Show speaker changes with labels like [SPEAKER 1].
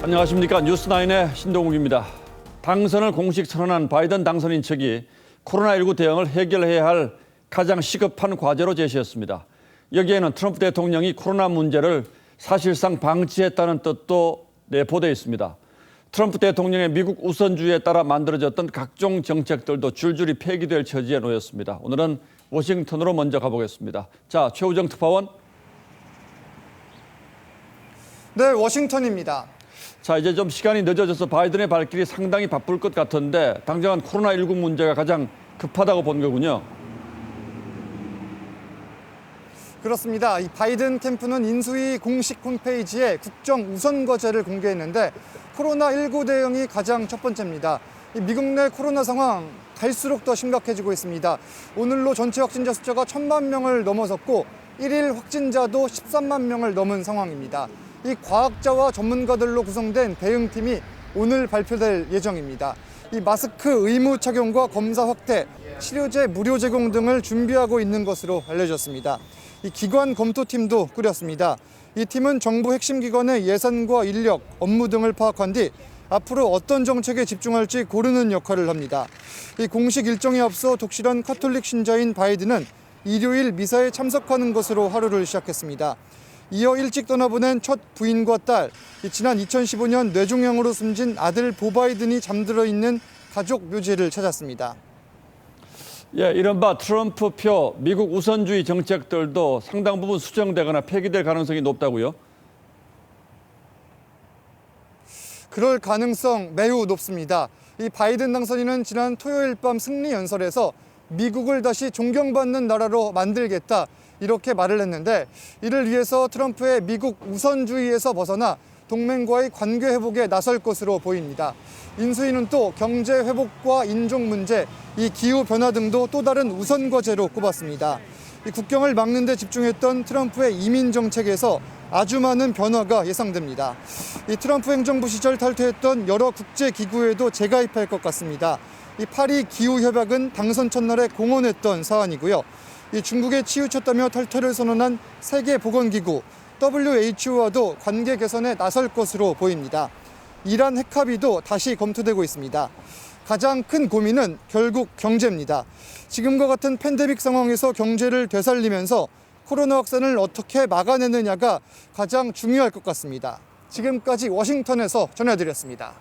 [SPEAKER 1] 안녕하십니까. 뉴스9의 신동욱입니다. 당선을 공식 선언한 바이든 당선인 측이 코로나19 대응을 해결해야 할 가장 시급한 과제로 제시했습니다. 여기에는 트럼프 대통령이 코로나 문제를 사실상 방치했다는 뜻도 내포되어 있습니다. 트럼프 대통령의 미국 우선주의에 따라 만들어졌던 각종 정책들도 줄줄이 폐기될 처지에 놓였습니다. 오늘은 워싱턴으로 먼저 가보겠습니다. 자, 최우정 특파원.
[SPEAKER 2] 네, 워싱턴입니다.
[SPEAKER 1] 자, 이제 좀 시간이 늦어져서 바이든의 발길이 상당히 바쁠 것 같은데 당장은 코로나19 문제가 가장 급하다고 본 거군요.
[SPEAKER 2] 그렇습니다. 이 바이든 캠프는 인수위 공식 홈페이지에 국정 우선 과제를 공개했는데 코로나19 대응이 가장 첫 번째입니다. 이 미국 내 코로나 상황 갈수록 더 심각해지고 있습니다. 오늘로 전체 확진자 숫자가 1,000만 명을 넘어섰고 1일 확진자도 13만 명을 넘은 상황입니다. 이 과학자와 전문가들로 구성된 대응팀이 오늘 발표될 예정입니다. 이 마스크 의무 착용과 검사 확대, 치료제 무료 제공 등을 준비하고 있는 것으로 알려졌습니다. 이 기관 검토팀도 꾸렸습니다. 이 팀은 정부 핵심 기관의 예산과 인력, 업무 등을 파악한 뒤 앞으로 어떤 정책에 집중할지 고르는 역할을 합니다. 이 공식 일정에 앞서 독실한 카톨릭 신자인 바이든은 일요일 미사에 참석하는 것으로 하루를 시작했습니다. 이어 일찍 떠나보낸 첫 부인과 딸, 지난 2015년 뇌종양으로 숨진 아들 보 바이든이 잠들어 있는 가족 묘지를 찾았습니다.
[SPEAKER 1] 예, 이른바 트럼프표 미국 우선주의 정책들도 상당 부분 수정되거나 폐기될 가능성이 높다고요?
[SPEAKER 2] 그럴 가능성 매우 높습니다. 이 바이든 당선인은 지난 토요일 밤 승리 연설에서 미국을 다시 존경받는 나라로 만들겠다, 이렇게 말을 했는데 이를 위해서 트럼프의 미국 우선주의에서 벗어나 동맹과의 관계 회복에 나설 것으로 보입니다. 인수위는 또 경제 회복과 인종 문제, 이 기후 변화 등도 또 다른 우선 과제로 꼽았습니다. 이 국경을 막는 데 집중했던 트럼프의 이민 정책에서 아주 많은 변화가 예상됩니다. 이 트럼프 행정부 시절 탈퇴했던 여러 국제 기구에도 재가입할 것 같습니다. 이 파리 기후 협약은 당선 첫날에 공언했던 사안이고요. 이 중국에 치우쳤다며 탈퇴를 선언한 세계보건기구 WHO와도 관계 개선에 나설 것으로 보입니다. 이란 핵 합의도 다시 검토되고 있습니다. 가장 큰 고민은 결국 경제입니다. 지금과 같은 팬데믹 상황에서 경제를 되살리면서 코로나 확산을 어떻게 막아내느냐가 가장 중요할 것 같습니다. 지금까지 워싱턴에서 전해드렸습니다.